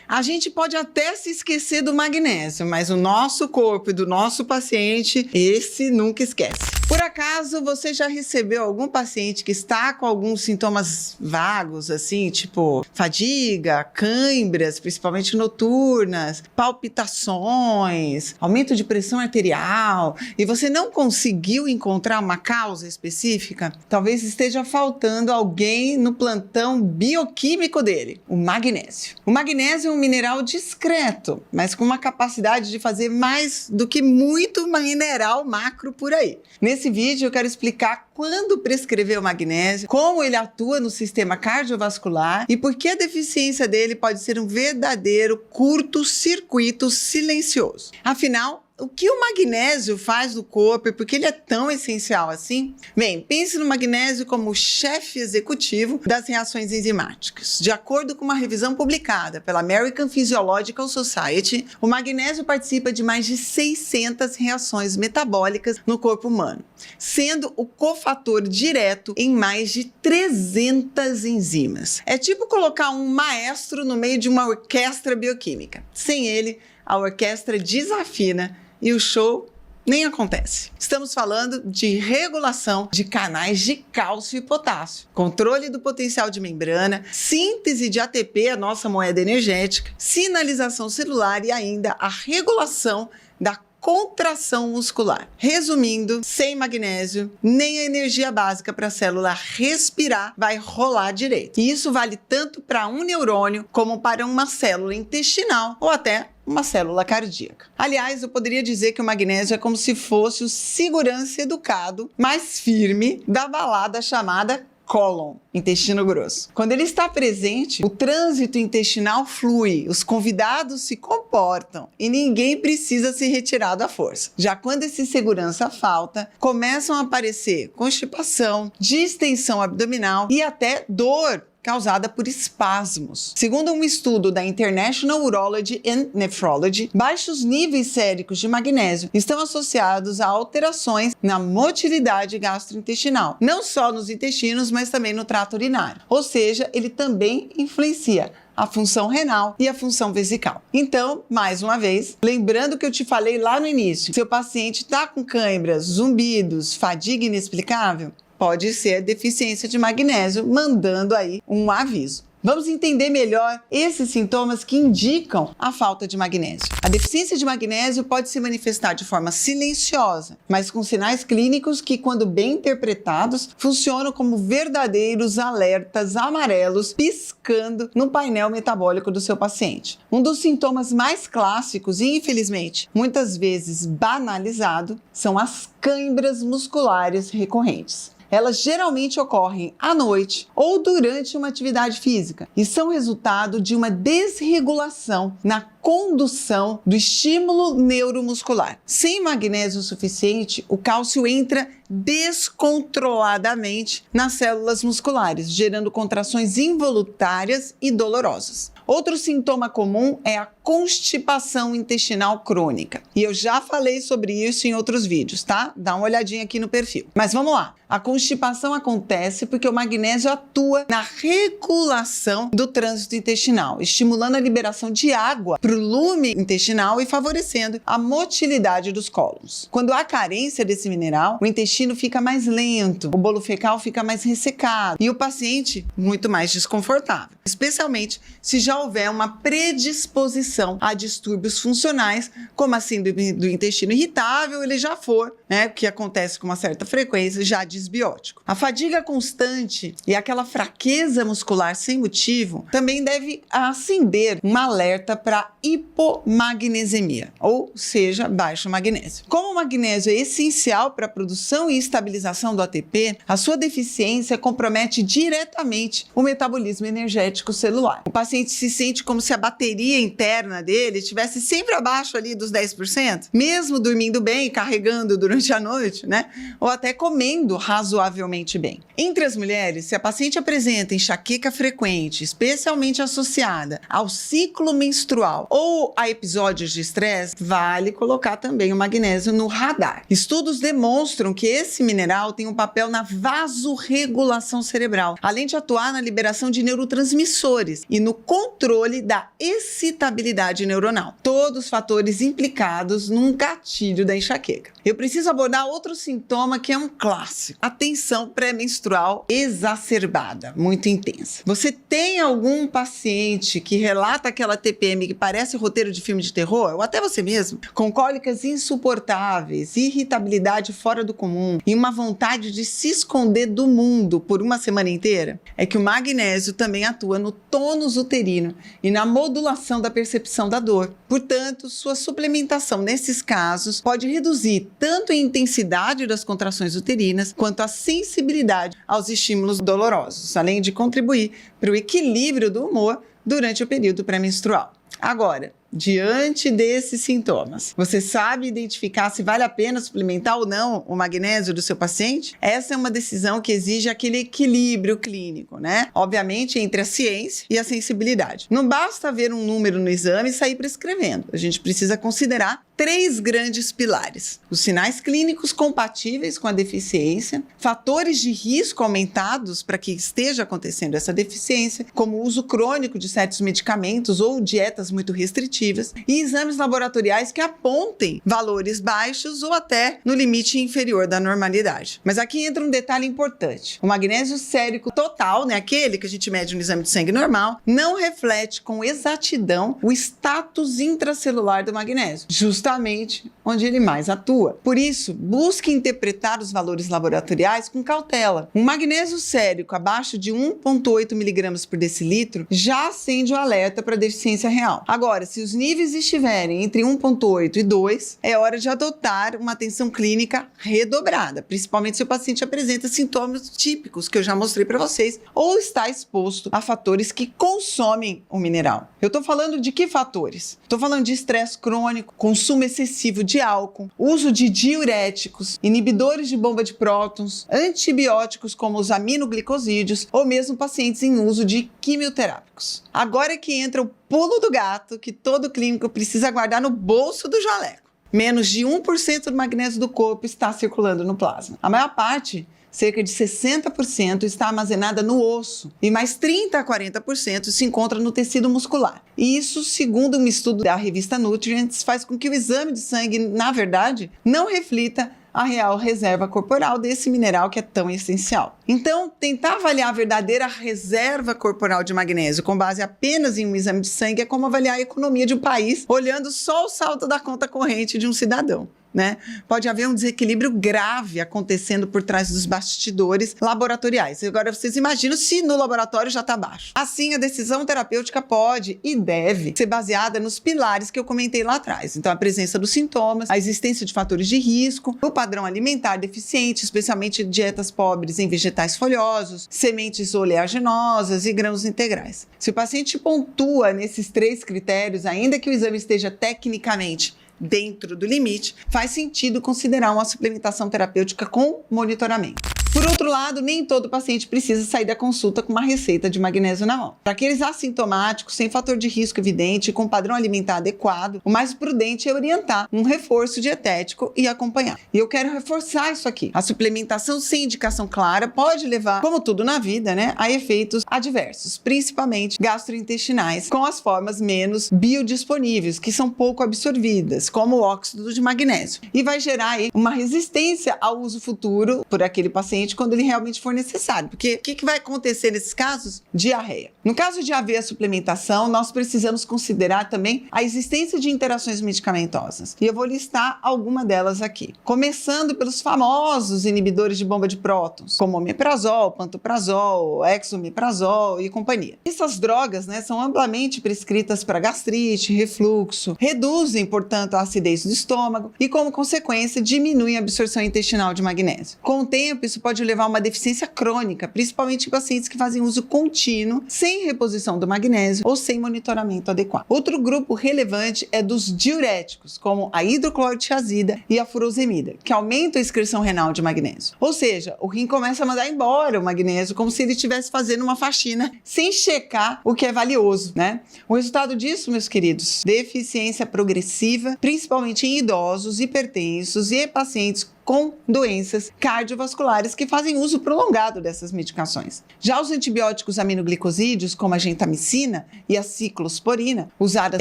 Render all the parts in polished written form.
A gente pode até se esquecer do magnésio, mas o nosso corpo e do nosso paciente, esse nunca esquece. Por acaso, você já recebeu algum paciente que está com alguns sintomas vagos, assim, tipo fadiga, cãibras, principalmente noturnas, palpitações, aumento de pressão arterial, e você não conseguiu encontrar uma causa específica? Talvez esteja faltando alguém no plantão bioquímico dele, o magnésio. O magnésio é um mineral discreto, mas com uma capacidade de fazer mais do que muito mineral macro por aí. Nesse vídeo eu quero explicar quando prescrever o magnésio, como ele atua no sistema cardiovascular e por que a deficiência dele pode ser um verdadeiro curto-circuito silencioso. Afinal, o que o magnésio faz no corpo e por que ele é tão essencial assim? Bem, pense no magnésio como o chefe executivo das reações enzimáticas. De acordo com uma revisão publicada pela American Physiological Society, o magnésio participa de mais de 600 reações metabólicas no corpo humano, sendo o cofator direto em mais de 300 enzimas. É tipo colocar um maestro no meio de uma orquestra bioquímica. Sem ele, a orquestra desafina e o show nem acontece. Estamos falando de regulação de canais de cálcio e potássio, controle do potencial de membrana, síntese de ATP, a nossa moeda energética, sinalização celular e ainda a regulação da contração muscular. Resumindo, sem magnésio, nem a energia básica para a célula respirar vai rolar direito. E isso vale tanto para um neurônio como para uma célula intestinal ou até uma célula cardíaca. Aliás, eu poderia dizer que o magnésio é como se fosse o segurança educado, mais firme, da balada chamada cólon, intestino grosso. Quando ele está presente, o trânsito intestinal flui, os convidados se comportam e ninguém precisa ser retirado à força. Já quando esse segurança falta, começam a aparecer constipação, distensão abdominal e até dor causada por espasmos. Segundo um estudo da International Urology and Nephrology, baixos níveis séricos de magnésio estão associados a alterações na motilidade gastrointestinal, não só nos intestinos, mas também no trato urinário. Ou seja, ele também influencia a função renal e a função vesical. Então, mais uma vez, lembrando que eu te falei lá no início, seu paciente está com cãibras, zumbidos, fadiga inexplicável, pode ser a deficiência de magnésio mandando aí um aviso. Vamos entender melhor esses sintomas que indicam a falta de magnésio. A deficiência de magnésio pode se manifestar de forma silenciosa, mas com sinais clínicos que, quando bem interpretados, funcionam como verdadeiros alertas amarelos piscando no painel metabólico do seu paciente. Um dos sintomas mais clássicos e, infelizmente, muitas vezes banalizado, são as câimbras musculares recorrentes. Elas geralmente ocorrem à noite ou durante uma atividade física e são resultado de uma desregulação na condução do estímulo neuromuscular. Sem magnésio suficiente, o cálcio entra descontroladamente nas células musculares, gerando contrações involuntárias e dolorosas. Outro sintoma comum é a constipação intestinal crônica. E eu já falei sobre isso em outros vídeos, tá? Dá uma olhadinha aqui no perfil. Mas vamos lá. A constipação acontece porque o magnésio atua na regulação do trânsito intestinal, estimulando a liberação de água para o lume intestinal e favorecendo a motilidade dos cólons. Quando há carência desse mineral, o intestino fica mais lento, o bolo fecal fica mais ressecado e o paciente muito mais desconfortável, especialmente se já houver uma predisposição a distúrbios funcionais, como a síndrome do intestino irritável, ele já for, né, que acontece com uma certa frequência, já disbiótico. A fadiga constante e aquela fraqueza muscular sem motivo também deve acender um alerta para hipomagnesemia, ou seja, baixo magnésio. Como o magnésio é essencial para a produção e estabilização do ATP, a sua deficiência compromete diretamente o metabolismo energético celular. O paciente se sente como se a bateria interna interna dele estivesse sempre abaixo ali dos 10%, mesmo dormindo bem, carregando durante a noite, né? Ou até comendo razoavelmente bem. Entre as mulheres, se a paciente apresenta enxaqueca frequente, especialmente associada ao ciclo menstrual ou a episódios de estresse, vale colocar também o magnésio no radar. Estudos demonstram que esse mineral tem um papel na vasorregulação cerebral, além de atuar na liberação de neurotransmissores e no controle da excitabilidade neuronal. Todos fatores implicados num gatilho da enxaqueca. Eu preciso abordar outro sintoma que é um clássico: a tensão pré-menstrual exacerbada, muito intensa. Você tem algum paciente que relata aquela TPM que parece roteiro de filme de terror, ou até você mesmo, com cólicas insuportáveis, irritabilidade fora do comum e uma vontade de se esconder do mundo por uma semana inteira? É que o magnésio também atua no tônus uterino e na modulação da percepção da dor. Portanto, sua suplementação nesses casos pode reduzir tanto a intensidade das contrações uterinas quanto a sensibilidade aos estímulos dolorosos, além de contribuir para o equilíbrio do humor durante o período pré-menstrual. Agora, diante desses sintomas, você sabe identificar se vale a pena suplementar ou não o magnésio do seu paciente? Essa é uma decisão que exige aquele equilíbrio clínico, né? Obviamente, entre a ciência e a sensibilidade. Não basta ver um número no exame e sair prescrevendo. A gente precisa considerar 3 grandes pilares: os sinais clínicos compatíveis com a deficiência, fatores de risco aumentados para que esteja acontecendo essa deficiência, como o uso crônico de certos medicamentos ou dietas muito restritivas, e exames laboratoriais que apontem valores baixos ou até no limite inferior da normalidade. Mas aqui entra um detalhe importante: o magnésio sérico total, né, aquele que a gente mede no exame de sangue normal, não reflete com exatidão o status intracelular do magnésio, justamente onde ele mais atua. Por isso, busque interpretar os valores laboratoriais com cautela. Um magnésio sérico abaixo de 1,8 mg por decilitro já acende o alerta para deficiência real. Agora, se os níveis estiverem entre 1,8 e 2, é hora de adotar uma atenção clínica redobrada, principalmente se o paciente apresenta sintomas típicos que eu já mostrei para vocês ou está exposto a fatores que consomem o mineral. Eu estou falando de que fatores? Estou falando de estresse crônico, consumo excessivo de álcool, uso de diuréticos, inibidores de bomba de prótons, antibióticos como os aminoglicosídeos ou mesmo pacientes em uso de quimioterápicos. Agora é que entra o pulo do gato que todo clínico precisa guardar no bolso do jaleco. Menos de 1% do magnésio do corpo está circulando no plasma. A maior parte, cerca de 60%, está armazenada no osso e mais 30% a 40% se encontra no tecido muscular. E isso, segundo um estudo da revista Nutrients, faz com que o exame de sangue, na verdade, não reflita a real reserva corporal desse mineral que é tão essencial. Então, tentar avaliar a verdadeira reserva corporal de magnésio com base apenas em um exame de sangue é como avaliar a economia de um país olhando só o saldo da conta corrente de um cidadão, né? Pode haver um desequilíbrio grave acontecendo por trás dos bastidores laboratoriais. Agora, vocês imaginam se no laboratório já está baixo. Assim, a decisão terapêutica pode e deve ser baseada nos pilares que eu comentei lá atrás. Então, a presença dos sintomas, a existência de fatores de risco, o padrão alimentar deficiente, especialmente dietas pobres em vegetais folhosos, sementes oleaginosas e grãos integrais. Se o paciente pontua nesses 3 critérios, ainda que o exame esteja tecnicamente dentro do limite, faz sentido considerar uma suplementação terapêutica com monitoramento. Por outro lado, nem todo paciente precisa sair da consulta com uma receita de magnésio na mão. Para aqueles assintomáticos, sem fator de risco evidente e com padrão alimentar adequado, o mais prudente é orientar um reforço dietético e acompanhar. E eu quero reforçar isso aqui. A suplementação sem indicação clara pode levar, como tudo na vida, né, a efeitos adversos, principalmente gastrointestinais, com as formas menos biodisponíveis, que são pouco absorvidas, como o óxido de magnésio. E vai gerar aí uma resistência ao uso futuro por aquele paciente quando ele realmente for necessário. Porque o que vai acontecer nesses casos? Diarreia. No caso de haver a suplementação, nós precisamos considerar também a existência de interações medicamentosas. E eu vou listar alguma delas aqui. Começando pelos famosos inibidores de bomba de prótons, como omeprazol, pantoprazol, exomeprazol e companhia. Essas drogas, né, são amplamente prescritas para gastrite, refluxo, reduzem, portanto, a acidez do estômago e, como consequência, diminuem a absorção intestinal de magnésio. Com o tempo, isso pode pode levar a uma deficiência crônica, principalmente em pacientes que fazem uso contínuo, sem reposição do magnésio ou sem monitoramento adequado. Outro grupo relevante é dos diuréticos, como a hidroclorotiazida e a furosemida, que aumentam a excreção renal de magnésio. Ou seja, o rim começa a mandar embora o magnésio como se ele estivesse fazendo uma faxina sem checar o que é valioso, né? O resultado disso, meus queridos, deficiência progressiva, principalmente em idosos, hipertensos e pacientes com doenças cardiovasculares que fazem uso prolongado dessas medicações. Já os antibióticos aminoglicosídeos, como a gentamicina e a ciclosporina, usada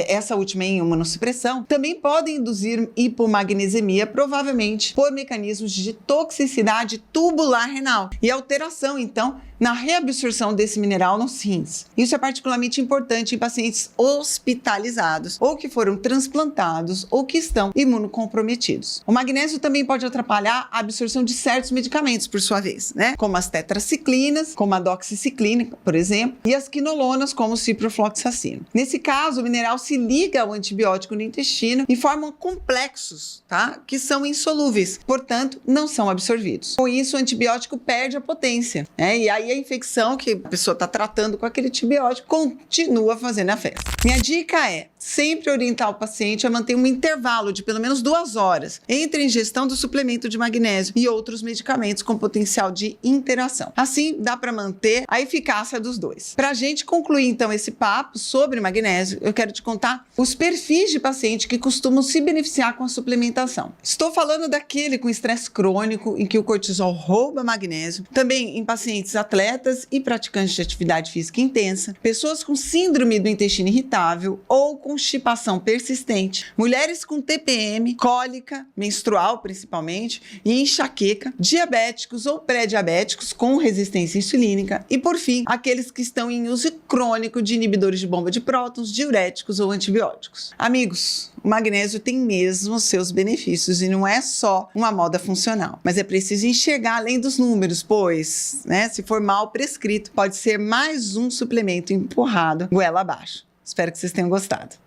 essa última em imunossupressão, também podem induzir hipomagnesemia, provavelmente por mecanismos de toxicidade tubular renal e alteração, então, na reabsorção desse mineral nos rins. Isso é particularmente importante em pacientes hospitalizados ou que foram transplantados ou que estão imunocomprometidos. O magnésio também pode atrapalhar a absorção de certos medicamentos, por sua vez, né? Como as tetraciclinas, como a doxiciclina, por exemplo, e as quinolonas, como o ciprofloxacino. Nesse caso, o mineral se liga ao antibiótico no intestino e formam complexos, tá? Que são insolúveis, portanto, não são absorvidos. Com isso, o antibiótico perde a potência, né? E aí a infecção que a pessoa está tratando com aquele antibiótico continua fazendo a festa. Minha dica é sempre orientar o paciente a manter um intervalo de pelo menos 2 horas entre a ingestão do suplemento de magnésio e outros medicamentos com potencial de interação. Assim, dá para manter a eficácia dos dois. Para a gente concluir, então, esse papo sobre magnésio, eu quero te contar os perfis de paciente que costumam se beneficiar com a suplementação. Estou falando daquele com estresse crônico, em que o cortisol rouba magnésio, também em pacientes atletas e praticantes de atividade física intensa, pessoas com síndrome do intestino irritável ou com constipação persistente, mulheres com TPM, cólica menstrual principalmente e enxaqueca, diabéticos ou pré-diabéticos com resistência insulínica e, por fim, aqueles que estão em uso crônico de inibidores de bomba de prótons, diuréticos ou antibióticos. Amigos, o magnésio tem mesmo seus benefícios e não é só uma moda funcional, mas é preciso enxergar além dos números, pois, né, se for mal prescrito, pode ser mais um suplemento empurrado goela abaixo. Espero que vocês tenham gostado.